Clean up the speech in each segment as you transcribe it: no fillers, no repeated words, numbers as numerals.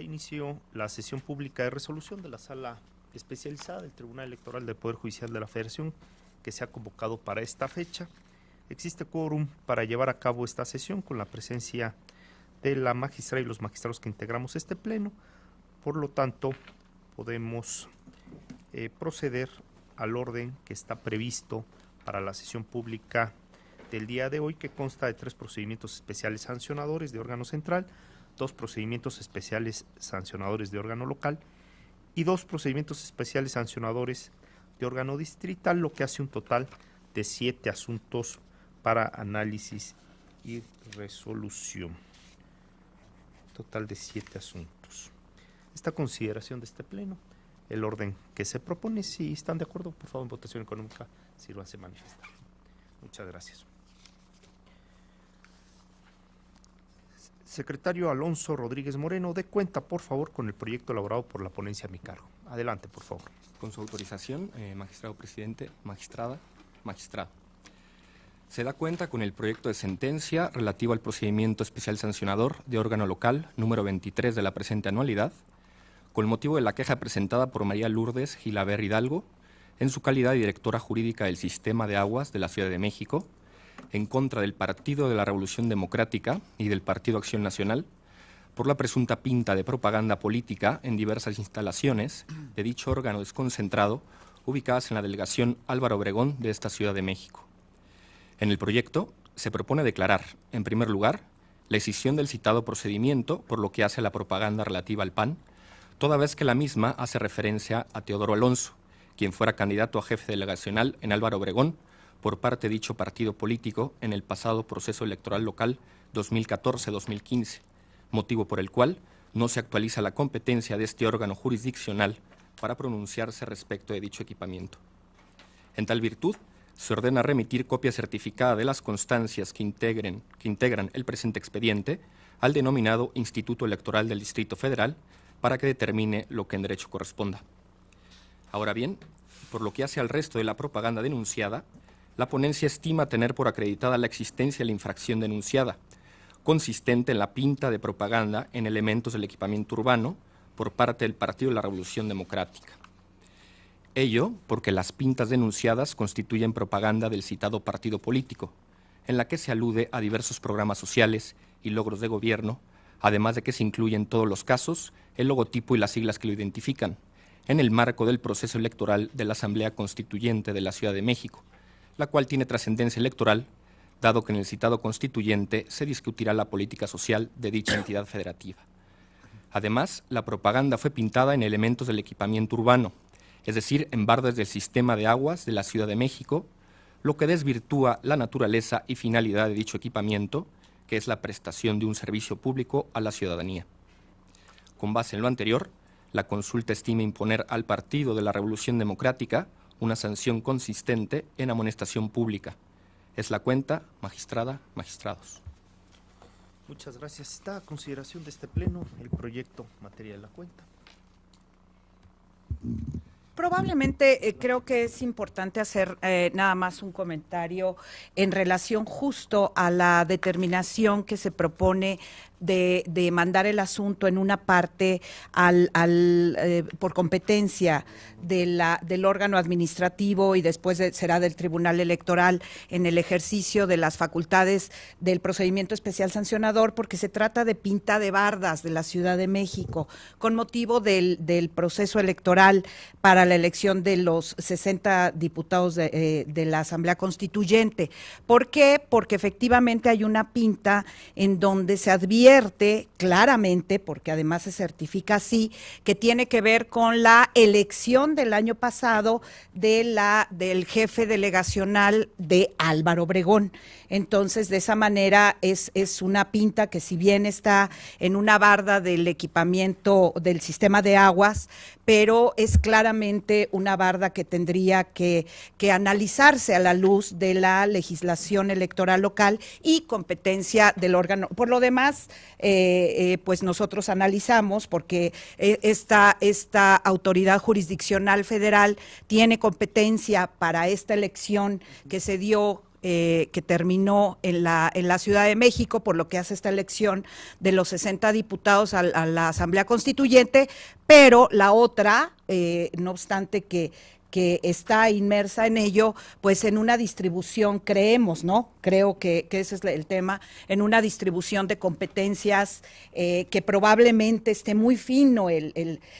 inicio la sesión pública de resolución de la Sala Especializada del Tribunal Electoral del Poder Judicial de la Federación, que se ha convocado para esta fecha. Existe quórum para llevar a cabo esta sesión con la presencia de la magistrada y los magistrados que integramos este pleno. Por lo tanto, podemos proceder al orden que está previsto para la sesión pública del día de hoy, que consta de 3 procedimientos especiales sancionadores de órgano central, 2 procedimientos especiales sancionadores de órgano local y 2 procedimientos especiales sancionadores de órgano distrital, lo que hace un total de 7 asuntos para análisis y resolución. Total de 7 asuntos. Esta consideración de este pleno, el orden que se propone, si están de acuerdo, por favor, en votación económica, sírvanse manifestar. Muchas gracias. Secretario Alonso Rodríguez Moreno, dé cuenta, por favor, con el proyecto elaborado por la ponencia a mi cargo. Adelante, por favor. Con su autorización, magistrado presidente, magistrado. Se da cuenta con el proyecto de sentencia relativo al procedimiento especial sancionador de órgano local número 23 de la presente anualidad, con motivo de la queja presentada por María Lourdes Gilaber Hidalgo, en su calidad de directora jurídica del Sistema de Aguas de la Ciudad de México, en contra del Partido de la Revolución Democrática y del Partido Acción Nacional, por la presunta pinta de propaganda política en diversas instalaciones de dicho órgano desconcentrado, ubicadas en la delegación Álvaro Obregón de esta Ciudad de México. En el proyecto se propone declarar, en primer lugar, la escisión del citado procedimiento por lo que hace a la propaganda relativa al PAN, toda vez que la misma hace referencia a Teodoro Alonso, quien fuera candidato a jefe delegacional en Álvaro Obregón por parte de dicho partido político en el pasado proceso electoral local 2014-2015, motivo por el cual no se actualiza la competencia de este órgano jurisdiccional para pronunciarse respecto de dicho equipamiento. En tal virtud, se ordena remitir copia certificada de las constancias que integran el presente expediente al denominado Instituto Electoral del Distrito Federal para que determine lo que en derecho corresponda. Ahora bien, por lo que hace al resto de la propaganda denunciada, la ponencia estima tener por acreditada la existencia de la infracción denunciada, consistente en la pinta de propaganda en elementos del equipamiento urbano por parte del Partido de la Revolución Democrática. Ello porque las pintas denunciadas constituyen propaganda del citado partido político, en la que se alude a diversos programas sociales y logros de gobierno, además de que se incluye en todos los casos el logotipo y las siglas que lo identifican, en el marco del proceso electoral de la Asamblea Constituyente de la Ciudad de México, la cual tiene trascendencia electoral, dado que en el citado constituyente se discutirá la política social de dicha entidad federativa. Además, la propaganda fue pintada en elementos del equipamiento urbano, es decir, en bardas del sistema de aguas de la Ciudad de México, lo que desvirtúa la naturaleza y finalidad de dicho equipamiento, que es la prestación de un servicio público a la ciudadanía. Con base en lo anterior, la consulta estima imponer al Partido de la Revolución Democrática una sanción consistente en amonestación pública. Es la cuenta, magistrada, magistrados. Muchas gracias. Está a consideración de este pleno el proyecto materia de la cuenta. Probablemente creo que es importante hacer nada más un comentario en relación justo a la determinación que se propone de mandar el asunto en una parte por competencia del órgano administrativo y después será del Tribunal Electoral en el ejercicio de las facultades del procedimiento especial sancionador, porque se trata de pinta de bardas de la Ciudad de México con motivo del proceso electoral para la elección de los 60 diputados de la Asamblea Constituyente. ¿Por qué? Porque efectivamente hay una pinta en donde se advierte claramente, porque además se certifica así, que tiene que ver con la elección del año pasado del jefe delegacional de Álvaro Obregón. Entonces, de esa manera es una pinta que, si bien está en una barda del equipamiento del sistema de aguas, pero es claramente una barda que tendría que analizarse a la luz de la legislación electoral local y competencia del órgano. Por lo demás, pues nosotros analizamos, porque esta autoridad jurisdiccional federal tiene competencia para esta elección que se dio que terminó en la Ciudad de México, por lo que hace esta elección de los 60 diputados a la Asamblea Constituyente, pero la otra, no obstante que está inmersa en ello, pues en una distribución, creemos, ¿no? Creo que ese es el tema, en una distribución de competencias que probablemente esté muy fino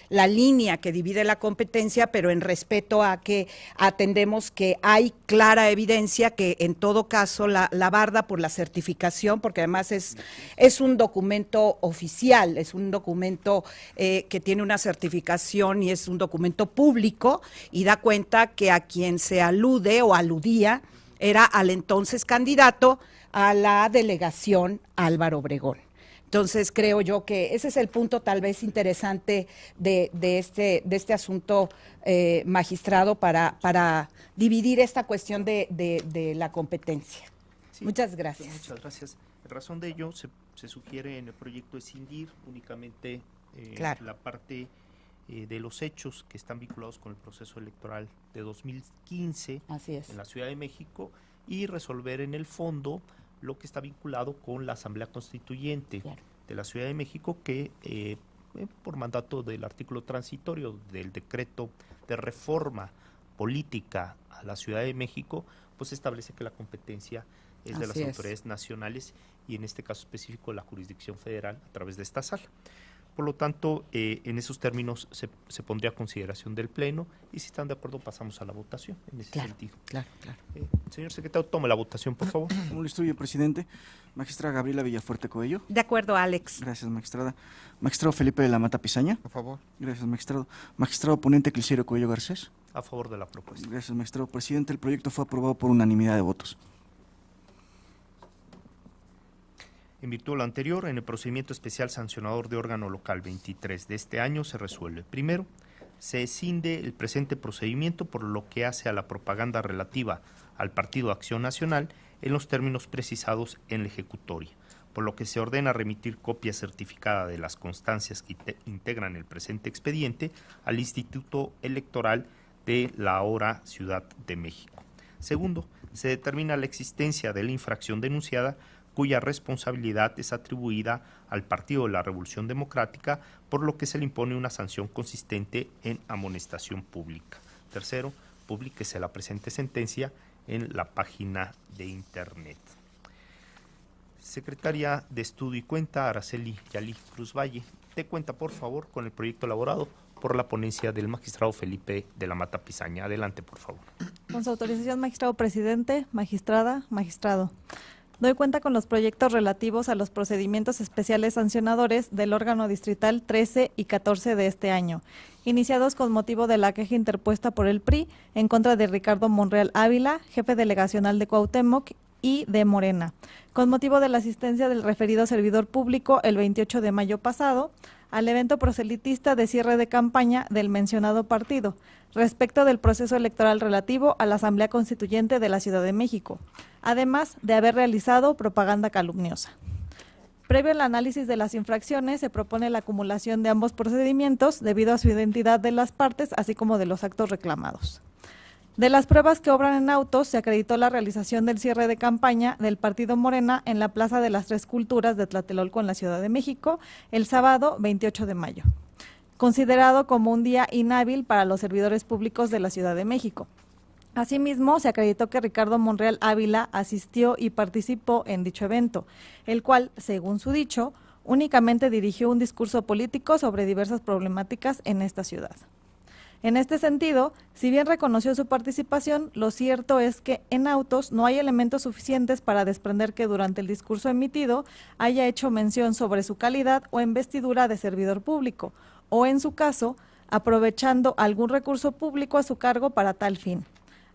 la línea que divide la competencia, pero en respeto a que atendemos que hay clara evidencia que en todo caso la barda por la certificación, porque además es un documento oficial, es un documento que tiene una certificación y es un documento público y da cuenta que a quien se alude o aludía era al entonces candidato a la delegación Álvaro Obregón. Entonces creo yo que ese es el punto tal vez interesante de este asunto, magistrado, para dividir esta cuestión de la competencia. Sí, muchas gracias. Muchas gracias. En razón de ello, se sugiere en el proyecto escindir únicamente Claro. la parte de los hechos que están vinculados con el proceso electoral de 2015 Así es. en la Ciudad de México y resolver en el fondo lo que está vinculado con la Asamblea Constituyente Claro. de la Ciudad de México que por mandato del artículo transitorio del decreto de reforma política a la Ciudad de México, pues establece que la competencia es de las autoridades nacionales y en este caso específico la jurisdicción federal a través de esta sala. Por lo tanto, en esos términos se pondría a consideración del Pleno y si están de acuerdo pasamos a la votación en ese sentido. Claro. Señor secretario, tome la votación, por favor. Como lo instruye, presidente. Magistrada Gabriela Villafuerte Coello. De acuerdo, Alex. Gracias, magistrada. Magistrado Felipe de la Mata Pizaña. A favor. Gracias, magistrado. Magistrado ponente Clicerio Coello Garcés. A favor de la propuesta. Gracias, magistrado. Presidente, el proyecto fue aprobado por unanimidad de votos. En virtud de lo anterior, en el procedimiento especial sancionador de órgano local 23 de este año se resuelve. Primero, se escinde el presente procedimiento por lo que hace a la propaganda relativa al Partido Acción Nacional en los términos precisados en la ejecutoria, por lo que se ordena remitir copia certificada de las constancias que integran el presente expediente al Instituto Electoral de la ahora Ciudad de México. Segundo, se determina la existencia de la infracción denunciada cuya responsabilidad es atribuida al Partido de la Revolución Democrática, por lo que se le impone una sanción consistente en amonestación pública. Tercero, publíquese la presente sentencia en la página de Internet. Secretaria de Estudio y Cuenta, Araceli Yalí Cruz Valle, dé cuenta, por favor, con el proyecto elaborado por la ponencia del magistrado Felipe de la Mata Pizaña. Adelante, por favor. Con su autorización, magistrado presidente, magistrada, magistrado. Doy cuenta con los proyectos relativos a los procedimientos especiales sancionadores del órgano distrital 13 y 14 de este año, iniciados con motivo de la queja interpuesta por el PRI en contra de Ricardo Monreal Ávila, jefe delegacional de Cuauhtémoc y de Morena, con motivo de la asistencia del referido servidor público el 28 de mayo pasado al evento proselitista de cierre de campaña del mencionado partido, respecto del proceso electoral relativo a la Asamblea Constituyente de la Ciudad de México, además de haber realizado propaganda calumniosa. Previo al análisis de las infracciones, se propone la acumulación de ambos procedimientos debido a su identidad de las partes, así como de los actos reclamados. De las pruebas que obran en autos, se acreditó la realización del cierre de campaña del partido Morena en la Plaza de las Tres Culturas de Tlatelolco en la Ciudad de México, el sábado 28 de mayo, considerado como un día inhábil para los servidores públicos de la Ciudad de México. Asimismo, se acreditó que Ricardo Monreal Ávila asistió y participó en dicho evento, el cual, según su dicho, únicamente dirigió un discurso político sobre diversas problemáticas en esta ciudad. En este sentido, si bien reconoció su participación, lo cierto es que en autos no hay elementos suficientes para desprender que durante el discurso emitido haya hecho mención sobre su calidad o investidura de servidor público, o en su caso, aprovechando algún recurso público a su cargo para tal fin,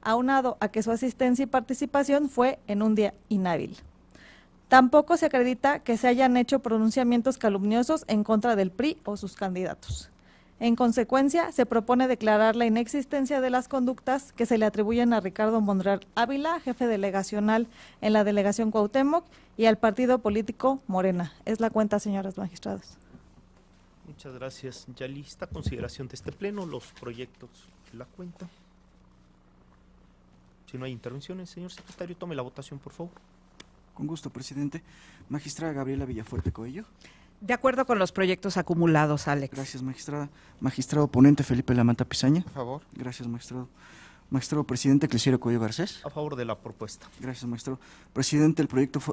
aunado a que su asistencia y participación fue en un día inhábil. Tampoco se acredita que se hayan hecho pronunciamientos calumniosos en contra del PRI o sus candidatos. En consecuencia, se propone declarar la inexistencia de las conductas que se le atribuyen a Ricardo Monreal Ávila, jefe delegacional en la delegación Cuauhtémoc, y al partido político Morena. Es la cuenta, señoras magistradas. Muchas gracias, Yali. Esta consideración de este pleno, los proyectos de la cuenta. Si no hay intervenciones, señor secretario, tome la votación, por favor. Con gusto, presidente. Magistrada Gabriela Villafuerte Coello. De acuerdo con los proyectos acumulados, Alex. Gracias, magistrada. Magistrado ponente Felipe Lamanta Pizaña. A favor. Gracias, magistrado. Magistrado presidente Clesiero Coello Garcés. A favor de la propuesta. Gracias, magistrado. Presidente,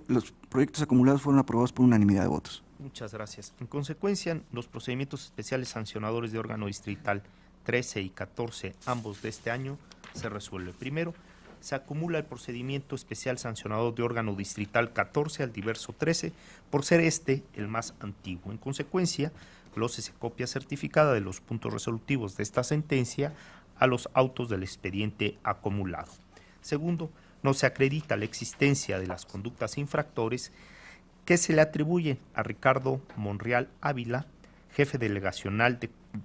los proyectos acumulados fueron aprobados por unanimidad de votos. Muchas gracias. En consecuencia, los procedimientos especiales sancionadores de órgano distrital 13 y 14, ambos de este año, se resuelve. Primero, se acumula el procedimiento especial sancionador de órgano distrital 14 al diverso 13, por ser este el más antiguo. En consecuencia, glósese copia certificada de los puntos resolutivos de esta sentencia a los autos del expediente acumulado. Segundo, no se acredita la existencia de las conductas infractores que se le atribuyen a Ricardo Monreal Ávila, jefe delegacional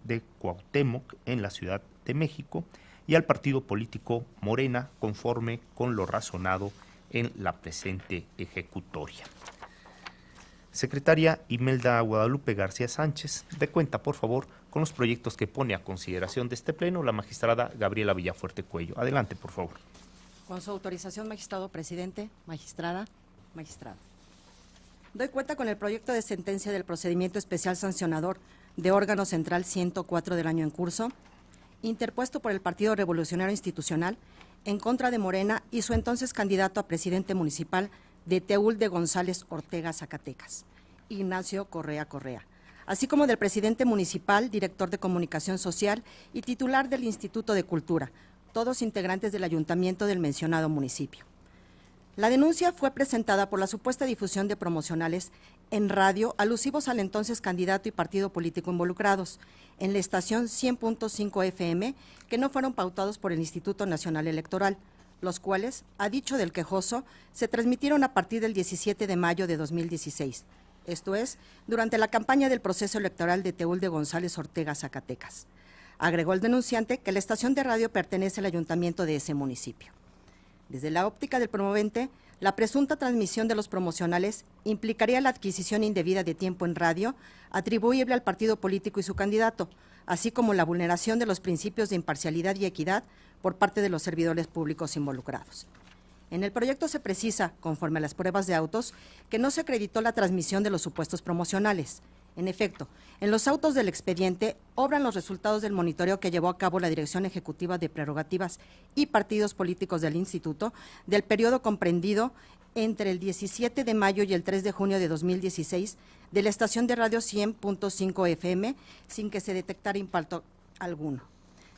de Cuauhtémoc en la Ciudad de México, y al partido político Morena, conforme con lo razonado en la presente ejecutoria. Secretaria Imelda Guadalupe García Sánchez, dé cuenta, por favor, con los proyectos que pone a consideración de este pleno la magistrada Gabriela Villafuerte Coello. Adelante, por favor. Con su autorización, magistrado presidente, magistrada, magistrado. Doy cuenta con el proyecto de sentencia del procedimiento especial sancionador de órgano central 104 del año en curso, interpuesto por el Partido Revolucionario Institucional en contra de Morena y su entonces candidato a presidente municipal de Teúl de González Ortega, Zacatecas, Ignacio Correa Correa, así como del presidente municipal, director de comunicación social y titular del Instituto de Cultura, todos integrantes del ayuntamiento del mencionado municipio. La denuncia fue presentada por la supuesta difusión de promocionales en radio alusivos al entonces candidato y partido político involucrados en la estación 100.5 FM que no fueron pautados por el Instituto Nacional Electoral, los cuales, a dicho del quejoso, se transmitieron a partir del 17 de mayo de 2016, esto es, durante la campaña del proceso electoral de Teúl de González Ortega, Zacatecas. Agregó el denunciante que la estación de radio pertenece al ayuntamiento de ese municipio. Desde la óptica del promovente, la presunta transmisión de los promocionales implicaría la adquisición indebida de tiempo en radio atribuible al partido político y su candidato, así como la vulneración de los principios de imparcialidad y equidad por parte de los servidores públicos involucrados. En el proyecto se precisa, conforme a las pruebas de autos, que no se acreditó la transmisión de los supuestos promocionales. En efecto, en los autos del expediente obran los resultados del monitoreo que llevó a cabo la Dirección Ejecutiva de Prerrogativas y Partidos Políticos del Instituto del periodo comprendido entre el 17 de mayo y el 3 de junio de 2016 de la estación de radio 100.5 FM sin que se detectara impacto alguno.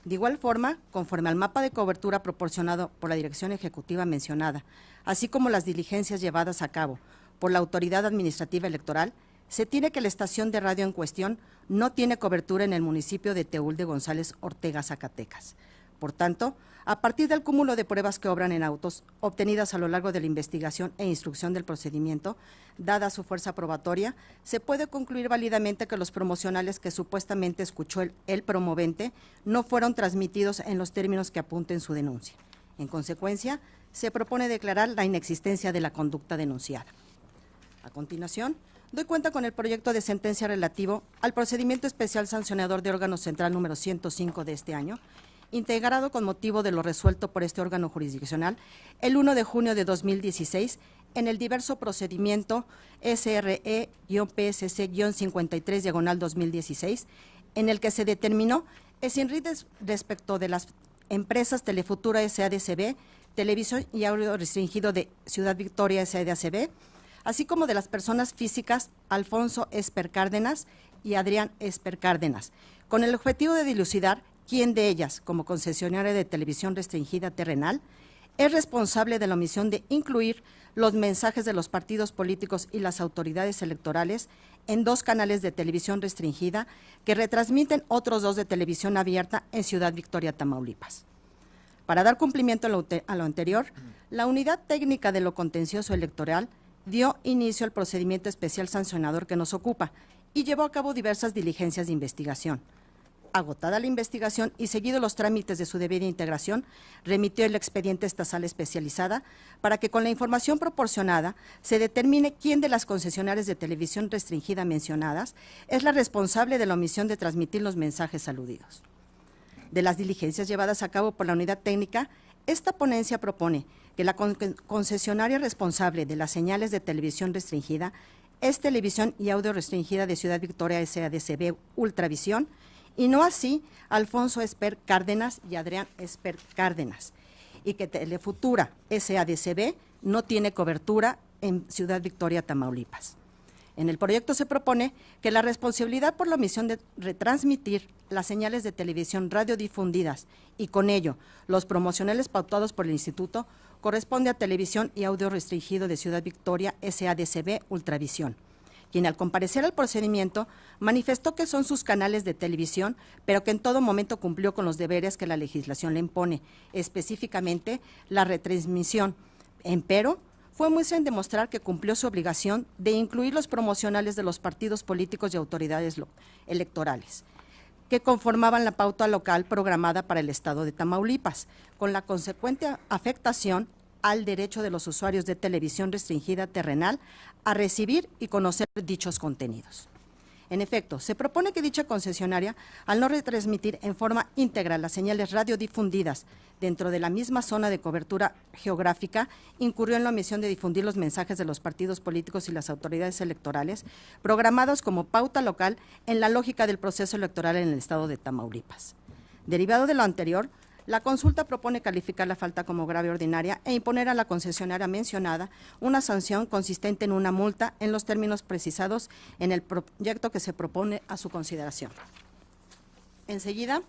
De igual forma, conforme al mapa de cobertura proporcionado por la Dirección Ejecutiva mencionada, así como las diligencias llevadas a cabo por la Autoridad Administrativa Electoral, se tiene que la estación de radio en cuestión no tiene cobertura en el municipio de Teúl de González Ortega, Zacatecas. Por tanto, a partir del cúmulo de pruebas que obran en autos, obtenidas a lo largo de la investigación e instrucción del procedimiento, dada su fuerza probatoria, se puede concluir válidamente que los promocionales que supuestamente escuchó el promovente no fueron transmitidos en los términos que apunta en su denuncia. En consecuencia, se propone declarar la inexistencia de la conducta denunciada. A continuación, doy cuenta con el proyecto de sentencia relativo al procedimiento especial sancionador de órgano central número 105 de este año, integrado con motivo de lo resuelto por este órgano jurisdiccional el 1 de junio de 2016 en el diverso procedimiento SRE-PSC-53/2016, en el que se determinó escindir respecto de las empresas Telefutura S.A.D.C.B., Televisión y Audio Restringido de Ciudad Victoria S.A.D.C.B., así como de las personas físicas Alfonso Esper Cárdenas y Adrián Esper Cárdenas, con el objetivo de dilucidar quién de ellas, como concesionaria de televisión restringida terrenal, es responsable de la omisión de incluir los mensajes de los partidos políticos y las autoridades electorales en 2 canales de televisión restringida que retransmiten otros 2 de televisión abierta en Ciudad Victoria, Tamaulipas. Para dar cumplimiento a lo anterior, la Unidad Técnica de lo Contencioso Electoral dio inicio al procedimiento especial sancionador que nos ocupa y llevó a cabo diversas diligencias de investigación. Agotada la investigación y seguido los trámites de su debida integración, remitió el expediente estatal especializada para que con la información proporcionada se determine quién de las concesionarias de televisión restringida mencionadas es la responsable de la omisión de transmitir los mensajes aludidos. De las diligencias llevadas a cabo por la unidad técnica, Esta ponencia propone que la concesionaria responsable de las señales de televisión restringida es Televisión y Audio Restringida de Ciudad Victoria SADCB Ultravisión, y no así Alfonso Esper Cárdenas y Adrián Esper Cárdenas, y que Telefutura SADCB no tiene cobertura en Ciudad Victoria, Tamaulipas. En el proyecto se propone que la responsabilidad por la omisión de retransmitir las señales de televisión radiodifundidas y con ello los promocionales pautados por el Instituto corresponde a Televisión y Audio Restringido de Ciudad Victoria SADCB Ultravisión, quien al comparecer al procedimiento manifestó que son sus canales de televisión, pero que en todo momento cumplió con los deberes que la legislación le impone, específicamente la retransmisión. Empero, fue muy en demostrar que cumplió su obligación de incluir los promocionales de los partidos políticos y autoridades electorales, que conformaban la pauta local programada para el estado de Tamaulipas, con la consecuente afectación al derecho de los usuarios de televisión restringida terrenal a recibir y conocer dichos contenidos. En efecto, se propone que dicha concesionaria, al no retransmitir en forma íntegra las señales radiodifundidas dentro de la misma zona de cobertura geográfica, incurrió en la omisión de difundir los mensajes de los partidos políticos y las autoridades electorales, programados como pauta local en la lógica del proceso electoral en el estado de Tamaulipas. Derivado de lo anterior, la consulta propone calificar la falta como grave ordinaria e imponer a la concesionaria mencionada una sanción consistente en una multa en los términos precisados en el proyecto que se propone a su consideración. Enseguida,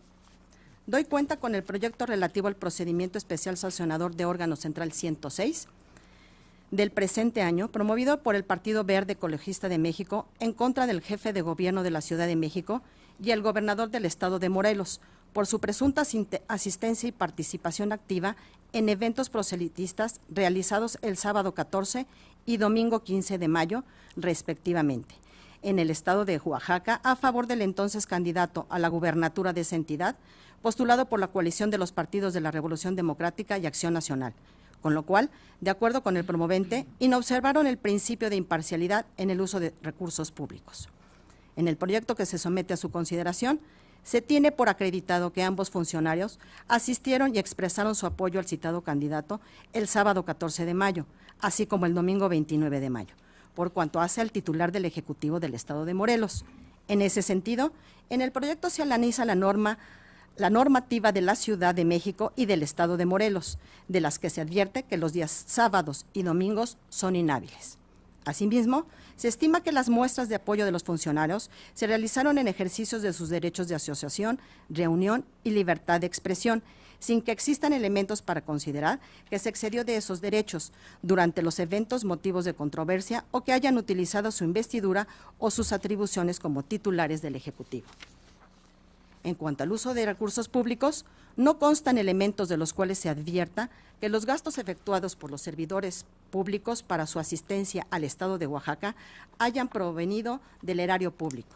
doy cuenta con el proyecto relativo al procedimiento especial sancionador de órgano central 106 del presente año, promovido por el Partido Verde Ecologista de México en contra del jefe de gobierno de la Ciudad de México y el gobernador del estado de Morelos, por su presunta asistencia y participación activa en eventos proselitistas realizados el sábado 14 y domingo 15 de mayo, respectivamente, en el estado de Oaxaca, a favor del entonces candidato a la gubernatura de esa entidad, postulado por la coalición de los partidos de la Revolución Democrática y Acción Nacional, con lo cual, de acuerdo con el promovente, inobservaron el principio de imparcialidad en el uso de recursos públicos. En el proyecto que se somete a su consideración, se tiene por acreditado que ambos funcionarios asistieron y expresaron su apoyo al citado candidato el sábado 14 de mayo, así como el domingo 29 de mayo, por cuanto hace al titular del Ejecutivo del Estado de Morelos. En ese sentido, en el proyecto se analiza la normativa de la Ciudad de México y del Estado de Morelos, de las que se advierte que los días sábados y domingos son inhábiles. Asimismo, se estima que las muestras de apoyo de los funcionarios se realizaron en ejercicios de sus derechos de asociación, reunión y libertad de expresión, sin que existan elementos para considerar que se excedió de esos derechos durante los eventos motivos de controversia o que hayan utilizado su investidura o sus atribuciones como titulares del Ejecutivo. En cuanto al uso de recursos públicos, no constan elementos de los cuales se advierta que los gastos efectuados por los servidores públicos para su asistencia al Estado de Oaxaca hayan provenido del erario público.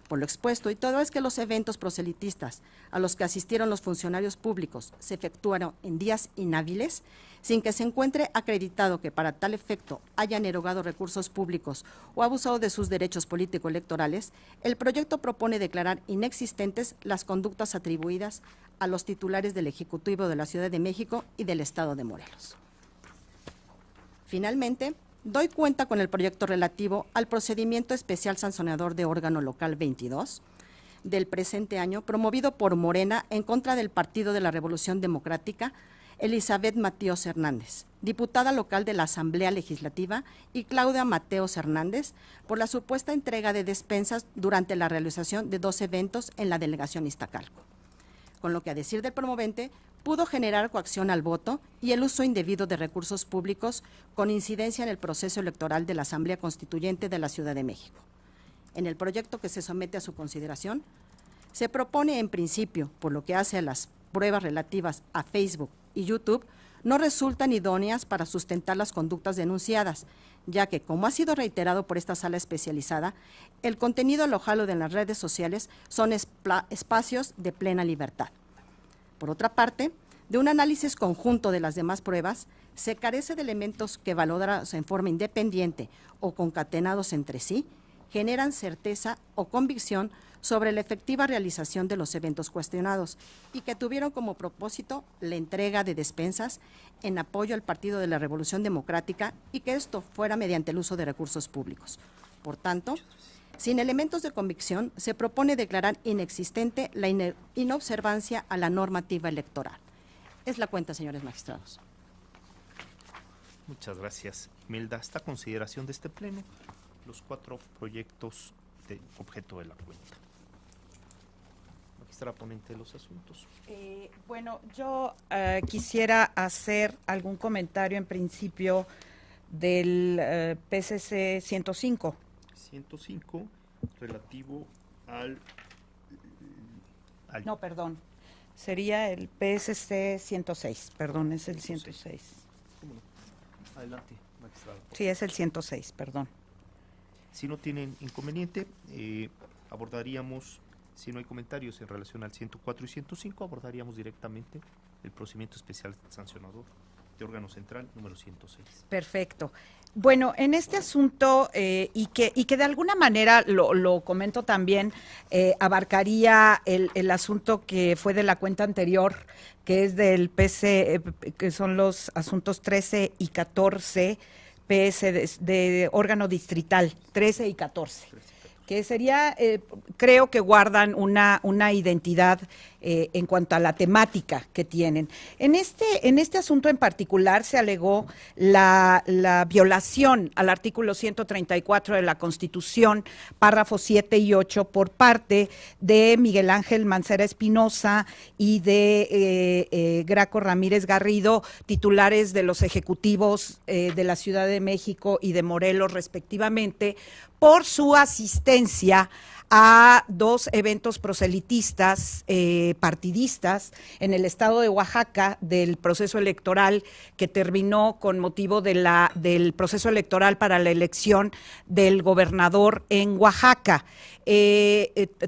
Por lo expuesto, y todo es que los eventos proselitistas a los que asistieron los funcionarios públicos se efectuaron en días inhábiles, sin que se encuentre acreditado que para tal efecto hayan erogado recursos públicos o abusado de sus derechos político-electorales, el proyecto propone declarar inexistentes las conductas atribuidas a los titulares del Ejecutivo de la Ciudad de México y del Estado de Morelos. Finalmente, doy cuenta con el proyecto relativo al procedimiento especial sancionador de órgano local 22 del presente año, promovido por Morena en contra del Partido de la Revolución Democrática, Elizabeth Mateos Hernández, diputada local de la Asamblea Legislativa, y Claudia Mateos Hernández, por la supuesta entrega de despensas durante la realización de 2 eventos en la delegación Iztacalco. Con lo que, a decir del promovente, pudo generar coacción al voto y el uso indebido de recursos públicos con incidencia en el proceso electoral de la Asamblea Constituyente de la Ciudad de México. En el proyecto que se somete a su consideración, se propone en principio, por lo que hace a las pruebas relativas a Facebook y YouTube, no resultan idóneas para sustentar las conductas denunciadas, ya que, como ha sido reiterado por esta sala especializada, el contenido alojado en las redes sociales son espacios de plena libertad. Por otra parte, de un análisis conjunto de las demás pruebas, se carece de elementos que, valorados en forma independiente o concatenados entre sí, generan certeza o convicción sobre la efectiva realización de los eventos cuestionados y que tuvieron como propósito la entrega de despensas en apoyo al Partido de la Revolución Democrática y que esto fuera mediante el uso de recursos públicos. Por tanto, sin elementos de convicción, se propone declarar inexistente la inobservancia a la normativa electoral. Es la cuenta, señores magistrados. Muchas gracias, Imelda. Hasta consideración de este pleno, los 4 proyectos de objeto de la cuenta. Magistrada ponente de los asuntos. Bueno, yo quisiera hacer algún comentario en principio del PCC 105. 105, relativo No, perdón. Sería el PSC 106, perdón, es el 106. ¿Cómo no? Adelante, magistrado. Sí, es el 106, perdón. Si no tienen inconveniente, abordaríamos, si no hay comentarios en relación al 104 y 105, abordaríamos directamente el procedimiento especial sancionador de órgano central número 106. Perfecto. Bueno, en este asunto, y que de alguna manera, lo comento también, abarcaría el asunto que fue de la cuenta anterior, que es del PC, que son los asuntos 13 y 14, PS de órgano distrital, 13 y 14. Que sería, creo que guardan una identidad en cuanto a la temática que tienen. En este asunto en particular se alegó la violación al artículo 134 de la Constitución, párrafos 7 y 8, por parte de Miguel Ángel Mancera Espinosa y de Graco Ramírez Garrido, titulares de los ejecutivos de la Ciudad de México y de Morelos, respectivamente, por su asistencia a 2 eventos proselitistas partidistas en el estado de Oaxaca del proceso electoral que terminó con motivo del proceso electoral para la elección del gobernador en Oaxaca.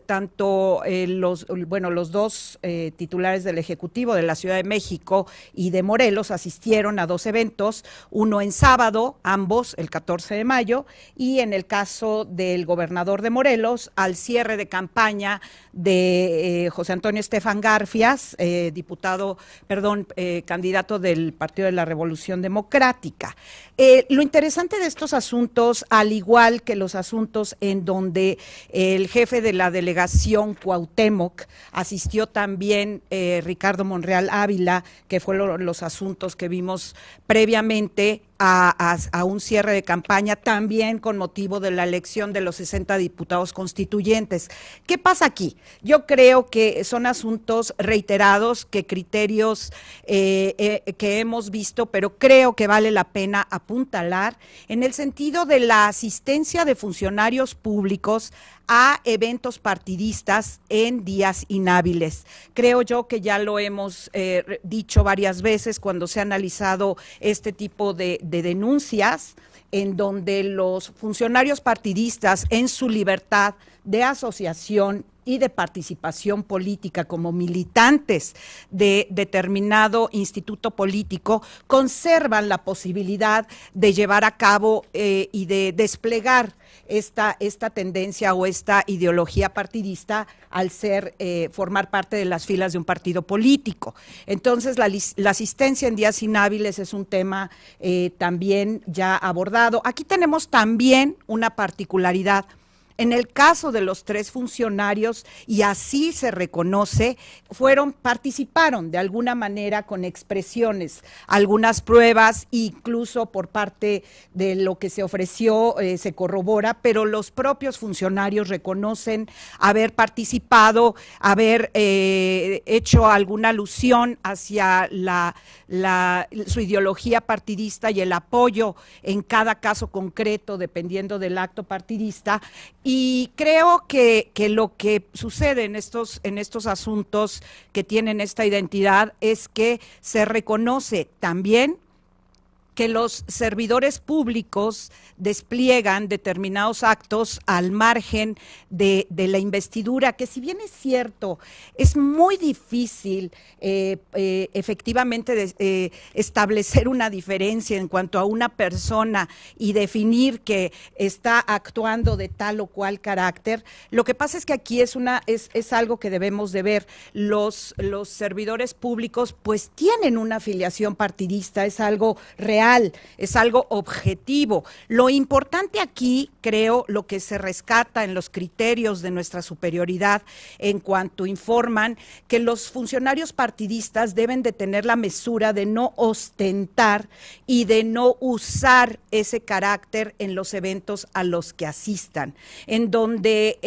Tanto los 2 titulares del Ejecutivo de la Ciudad de México y de Morelos asistieron a 2 eventos, uno en sábado, ambos el 14 de mayo, y en el caso del gobernador de Morelos, al cierre de campaña de José Antonio Estefan Garfias, candidato del Partido de la Revolución Democrática. Lo interesante de estos asuntos, al igual que los asuntos en donde el jefe de la delegación Cuauhtémoc asistió también Ricardo Monreal Ávila, que fueron los asuntos que vimos previamente a un cierre de campaña, también con motivo de la elección de los 60 diputados constituyentes. ¿Qué pasa aquí? Yo creo que son asuntos reiterados, que criterios que hemos visto, pero creo que vale la pena apuntalar en el sentido de la asistencia de funcionarios públicos a eventos partidistas en días inhábiles. Creo yo que ya lo hemos dicho varias veces cuando se ha analizado este tipo de denuncias, en donde los funcionarios partidistas, en su libertad de asociación y de participación política como militantes de determinado instituto político, conservan la posibilidad de llevar a cabo y de desplegar esta tendencia o esta ideología partidista al formar parte de las filas de un partido político. Entonces, la asistencia en días inhábiles es un tema también ya abordado. Aquí tenemos también una particularidad. En el caso de los 3 funcionarios, y así se reconoce, participaron de alguna manera con expresiones, algunas pruebas, incluso por parte de lo que se ofreció, se corrobora, pero los propios funcionarios reconocen haber participado, haber hecho alguna alusión hacia su ideología partidista y el apoyo en cada caso concreto, dependiendo del acto partidista. Y creo que lo que sucede en estos asuntos que tienen esta identidad es que se reconoce también que los servidores públicos despliegan determinados actos al margen de la investidura, que si bien es cierto, es muy difícil efectivamente establecer una diferencia en cuanto a una persona y definir que está actuando de tal o cual carácter. Lo que pasa es que aquí es algo que debemos de ver. Los servidores públicos pues tienen una afiliación partidista, es algo real, es algo objetivo. Lo importante aquí, creo, lo que se rescata en los criterios de nuestra superioridad en cuanto informan que los funcionarios partidistas deben de tener la mesura de no ostentar y de no usar ese carácter en los eventos a los que asistan, en donde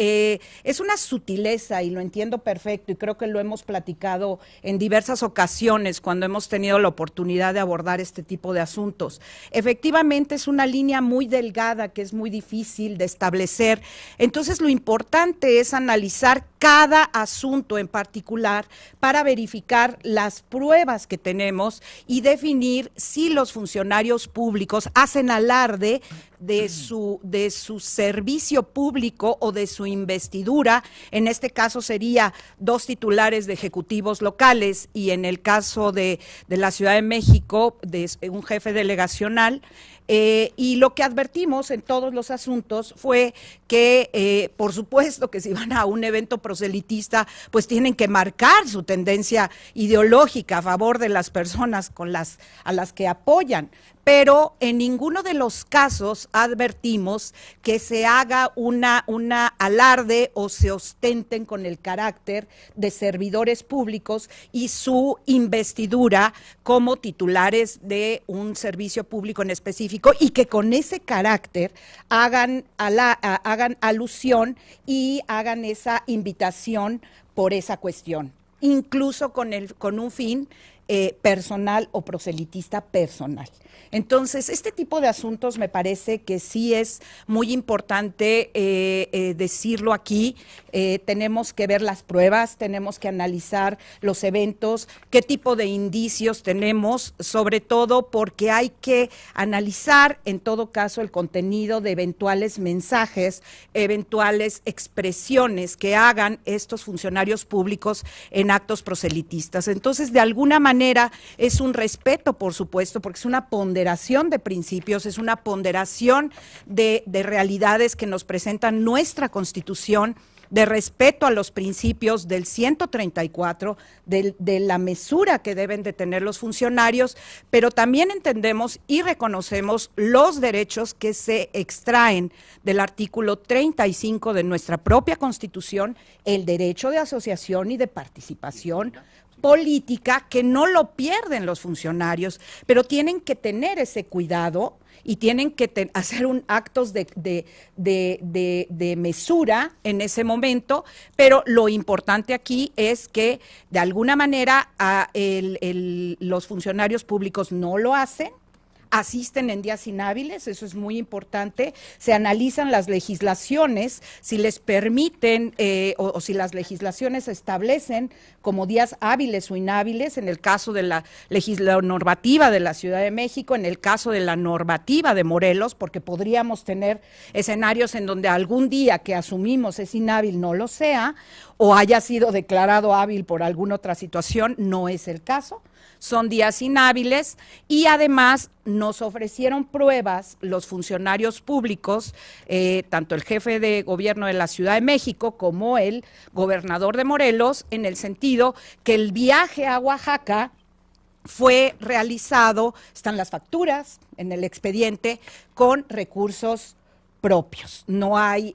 es una sutileza, y lo entiendo perfecto, y creo que lo hemos platicado en diversas ocasiones cuando hemos tenido la oportunidad de abordar este tipo de asuntos. Efectivamente es una línea muy delgada que es muy difícil de establecer, entonces lo importante es analizar cada asunto en particular para verificar las pruebas que tenemos y definir si los funcionarios públicos hacen alarde de su servicio público o de su investidura. En este caso sería 2 titulares de ejecutivos locales y en el caso de la Ciudad de México, de un jefe delegacional. Y lo que advertimos en todos los asuntos fue que, por supuesto, que si van a un evento proselitista, pues tienen que marcar su tendencia ideológica a favor de las personas a las que apoyan. Pero en ninguno de los casos advertimos que se haga una alarde o se ostenten con el carácter de servidores públicos y su investidura como titulares de un servicio público en específico, y que con ese carácter hagan alusión y hagan esa invitación por esa cuestión, incluso con un fin personal o proselitista personal. Entonces, este tipo de asuntos me parece que sí es muy importante decirlo aquí. Tenemos que ver las pruebas, tenemos que analizar los eventos, qué tipo de indicios tenemos, sobre todo porque hay que analizar en todo caso el contenido de eventuales mensajes, eventuales expresiones que hagan estos funcionarios públicos en actos proselitistas. Entonces, de alguna manera es un respeto, por supuesto, porque es una ponderación de principios, es una ponderación de realidades que nos presentan nuestra Constitución, de respeto a los principios del 134, de la mesura que deben de tener los funcionarios, pero también entendemos y reconocemos los derechos que se extraen del artículo 35 de nuestra propia Constitución, el derecho de asociación y de participación política, que no lo pierden los funcionarios, pero tienen que tener ese cuidado y tienen que hacer actos de mesura en ese momento, pero lo importante aquí es que de alguna manera los funcionarios públicos no lo hacen, asisten en días inhábiles, eso es muy importante, se analizan las legislaciones, si les permiten o si las legislaciones establecen como días hábiles o inhábiles, en el caso de la normativa de la Ciudad de México, en el caso de la normativa de Morelos, porque podríamos tener escenarios en donde algún día que asumimos es inhábil no lo sea, o haya sido declarado hábil por alguna otra situación, no es el caso. Son días inhábiles y además nos ofrecieron pruebas los funcionarios públicos, tanto el jefe de gobierno de la Ciudad de México como el gobernador de Morelos, en el sentido que el viaje a Oaxaca fue realizado, están las facturas en el expediente, con recursos propios. No hay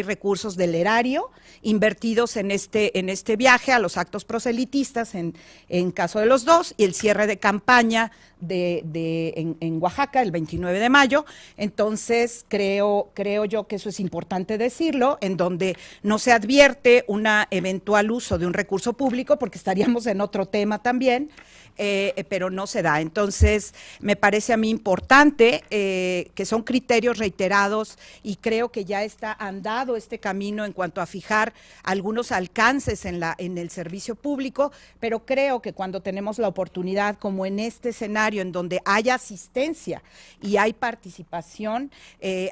recursos del erario invertidos en este viaje a los actos proselitistas en caso de los dos, y el cierre de campaña en Oaxaca el 29 de mayo. Entonces creo yo que eso es importante decirlo, en donde no se advierte un eventual uso de un recurso público, porque estaríamos en otro tema también, pero no se da. Entonces me parece a mí importante que son criterios reiterados avanzados y creo que ya está andado este camino en cuanto a fijar algunos alcances en el servicio público, pero creo que cuando tenemos la oportunidad, como en este escenario, en donde hay asistencia y hay participación,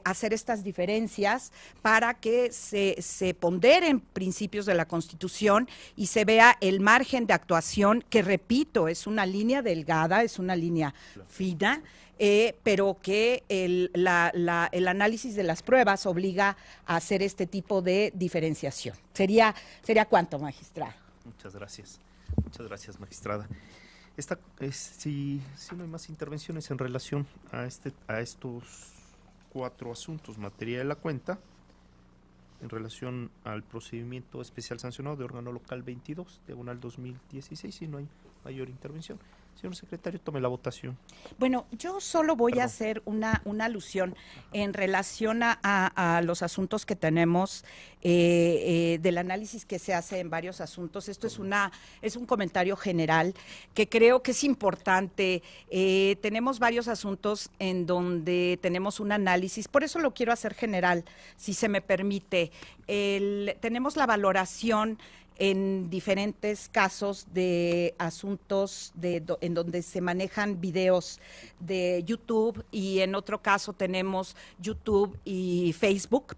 hacer estas diferencias para que se ponderen principios de la Constitución y se vea el margen de actuación, que repito, es una línea delgada, es una línea fina, pero que el análisis de las pruebas obliga a hacer este tipo de diferenciación. ¿Sería cuánto, magistrada? Muchas gracias, magistrada. Si no hay más intervenciones en relación a estos 4 asuntos, materia de la cuenta, en relación al procedimiento especial sancionado de órgano local 22, diagonal 2016, si no hay mayor intervención. Señor secretario, tome la votación. Bueno, yo solo voy a hacer una alusión en relación a los asuntos que tenemos, del análisis que se hace en varios asuntos. Esto es un comentario general que creo que es importante. Tenemos varios asuntos en donde tenemos un análisis, por eso lo quiero hacer general, si se me permite. Tenemos la valoración en diferentes casos de asuntos en donde se manejan videos de YouTube, y en otro caso tenemos YouTube y Facebook,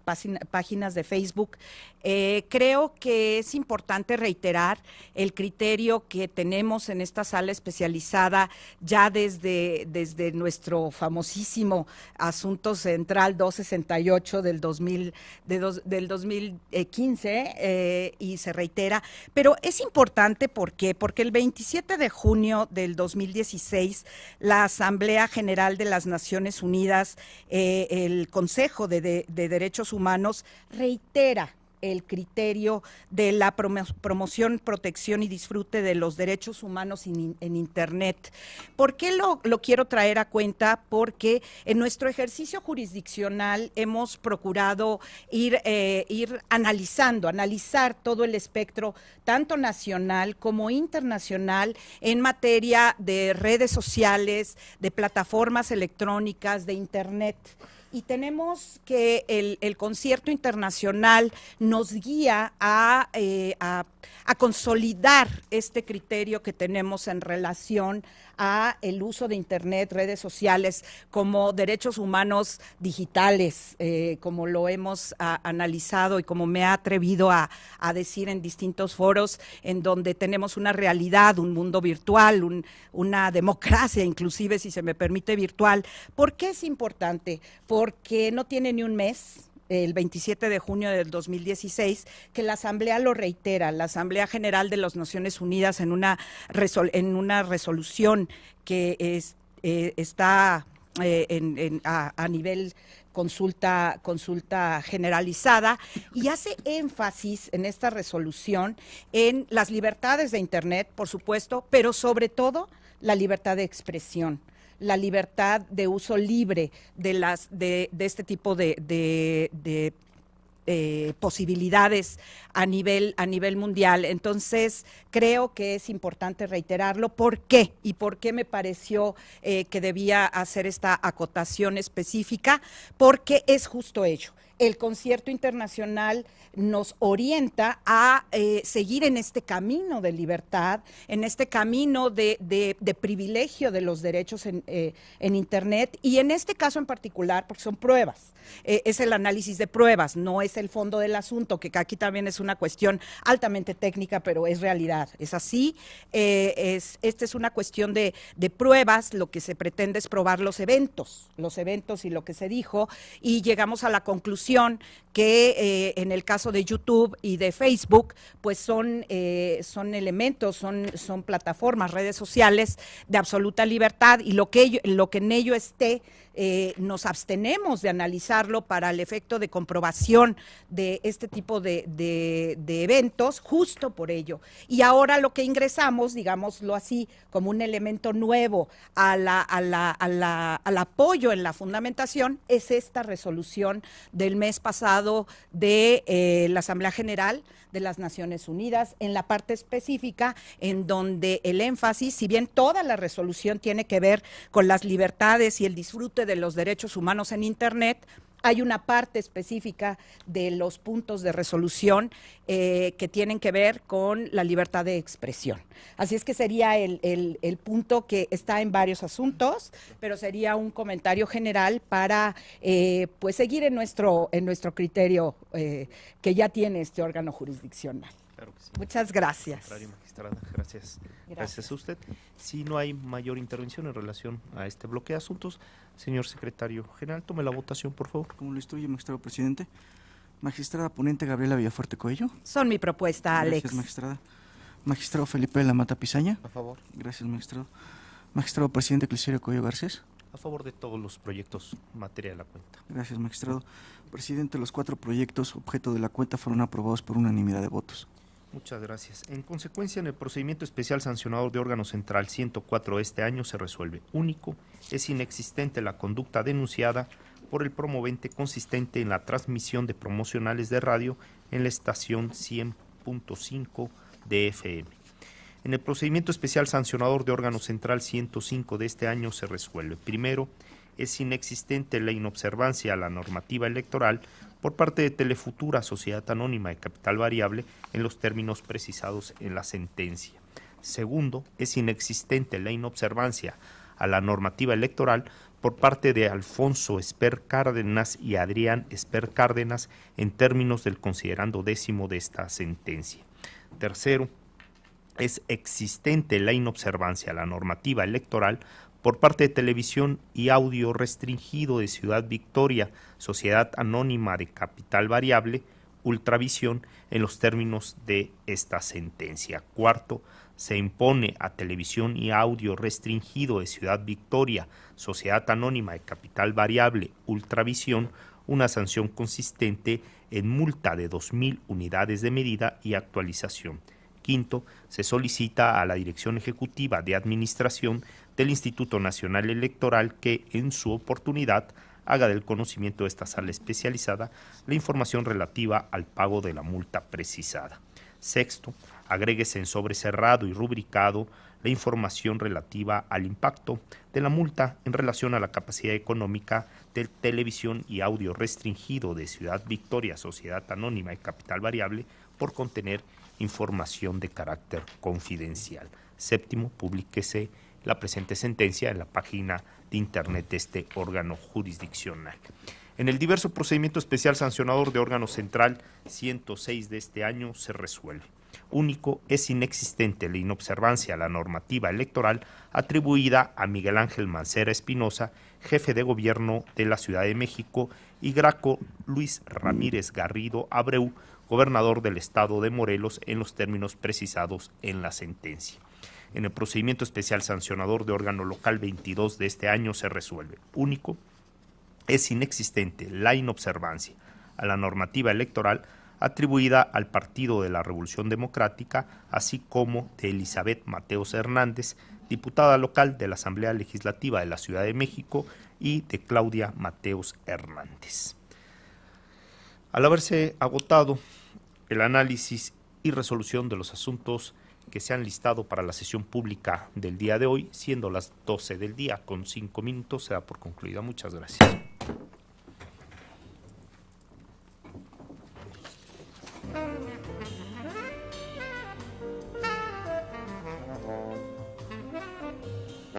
páginas de Facebook. Creo que es importante reiterar el criterio que tenemos en esta sala especializada ya desde nuestro famosísimo asunto central 268 del 2015, y se reitera. Pero es importante, ¿por qué? Porque el 27 de junio del 2016, la Asamblea General de las Naciones Unidas, el Consejo de Derechos Humanos, reitera el criterio de la promoción, protección y disfrute de los derechos humanos en Internet. ¿Por qué lo quiero traer a cuenta? Porque en nuestro ejercicio jurisdiccional hemos procurado ir analizar todo el espectro, tanto nacional como internacional, en materia de redes sociales, de plataformas electrónicas, de Internet. Y tenemos que el concierto internacional nos guía a consolidar este criterio que tenemos en relación a el uso de Internet, redes sociales, como derechos humanos digitales, como lo hemos analizado y como me ha atrevido a decir en distintos foros, en donde tenemos una realidad, un mundo virtual, una democracia inclusive, si se me permite, virtual. ¿Por qué es importante? Porque no tiene ni un mes, el 27 de junio del 2016, que la Asamblea lo reitera, la Asamblea General de las Naciones Unidas, en una resolución que está a nivel consulta generalizada, y hace énfasis en esta resolución en las libertades de Internet, por supuesto, pero sobre todo la libertad de expresión, la libertad de uso libre de este tipo de posibilidades a nivel mundial. Entonces, creo que es importante reiterarlo. ¿Por qué? ¿Y por qué me pareció que debía hacer esta acotación específica? Porque es justo ello. El concierto internacional nos orienta a seguir en este camino de libertad, en este camino de privilegio de los derechos en Internet, y en este caso en particular, porque son pruebas, es el análisis de pruebas, no es el fondo del asunto, que aquí también es una cuestión altamente técnica, pero es realidad, es así. Esta es una cuestión de pruebas. Lo que se pretende es probar los eventos y lo que se dijo, y llegamos a la conclusión que en el caso de YouTube y de Facebook, pues son elementos, son plataformas, redes sociales de absoluta libertad, y lo que en ello esté, nos abstenemos de analizarlo para el efecto de comprobación de este tipo de eventos, justo por ello. Y ahora lo que ingresamos, digámoslo así, como un elemento nuevo al apoyo en la fundamentación, es esta resolución del mes pasado de la Asamblea General de las Naciones Unidas, en la parte específica, en donde el énfasis, si bien toda la resolución tiene que ver con las libertades y el disfrute de los derechos humanos en Internet, hay una parte específica de los puntos de resolución que tienen que ver con la libertad de expresión. Así es que sería el punto que está en varios asuntos, pero sería un comentario general para pues seguir en nuestro criterio que ya tiene este órgano jurisdiccional. Claro que sí. Muchas gracias. Contrario, magistrada. Gracias. Gracias a usted. Si no hay mayor intervención en relación a este bloque de asuntos, señor secretario general, tome la votación, por favor. Como lo instruye, magistrado presidente. Magistrada ponente Gabriela Villafuerte Coello. Son mi propuesta, Alex. Gracias, magistrada. Magistrado Felipe de la Mata Pizaña. A favor. Gracias, magistrado. Magistrado presidente Clicerio Coello Garcés. A favor de todos los proyectos materia de la cuenta. Gracias, magistrado. Presidente, los 4 proyectos objeto de la cuenta fueron aprobados por unanimidad de votos. Muchas gracias. En consecuencia, en el procedimiento especial sancionador de órgano central 104 de este año se resuelve. Único, es inexistente la conducta denunciada por el promovente consistente en la transmisión de promocionales de radio en la estación 100.5 de FM. En el procedimiento especial sancionador de órgano central 105 de este año se resuelve. Primero, es inexistente la inobservancia a la normativa electoral por parte de Telefutura, Sociedad Anónima de Capital Variable, en los términos precisados en la sentencia. Segundo, es inexistente la inobservancia a la normativa electoral por parte de Alfonso Esper Cárdenas y Adrián Esper Cárdenas en términos del considerando 10º de esta sentencia. Tercero, es existente la inobservancia a la normativa electoral por parte de Televisión y Audio Restringido de Ciudad Victoria, Sociedad Anónima de Capital Variable, Ultravisión, en los términos de esta sentencia. Cuarto, se impone a Televisión y Audio Restringido de Ciudad Victoria, Sociedad Anónima de Capital Variable, Ultravisión, una sanción consistente en multa de 2,000 unidades de medida y actualización. Quinto, se solicita a la Dirección Ejecutiva de Administración del Instituto Nacional Electoral que, en su oportunidad, haga del conocimiento de esta sala especializada la información relativa al pago de la multa precisada. Sexto, agréguese en sobre cerrado y rubricado la información relativa al impacto de la multa en relación a la capacidad económica de Televisión y Audio Restringido de Ciudad Victoria, Sociedad Anónima de Capital Variable, por contener información de carácter confidencial. Séptimo, publíquese la presente sentencia en la página de internet de este órgano jurisdiccional. En el diverso procedimiento especial sancionador de órgano central 106 de este año se resuelve. Único, es inexistente la inobservancia a la normativa electoral atribuida a Miguel Ángel Mancera Espinosa, jefe de gobierno de la Ciudad de México, y Graco Luis Ramírez Garrido Abreu, gobernador del estado de Morelos, en los términos precisados en la sentencia. En el procedimiento especial sancionador de órgano local 22 de este año se resuelve. Único, es inexistente la inobservancia a la normativa electoral atribuida al Partido de la Revolución Democrática, así como de Elizabeth Mateos Hernández, diputada local de la Asamblea Legislativa de la Ciudad de México, y de Claudia Mateos Hernández. Al haberse agotado el análisis y resolución de los asuntos que se han listado para la sesión pública del día de hoy, siendo las 12 del día con 5 minutos, se da por concluida. Muchas gracias.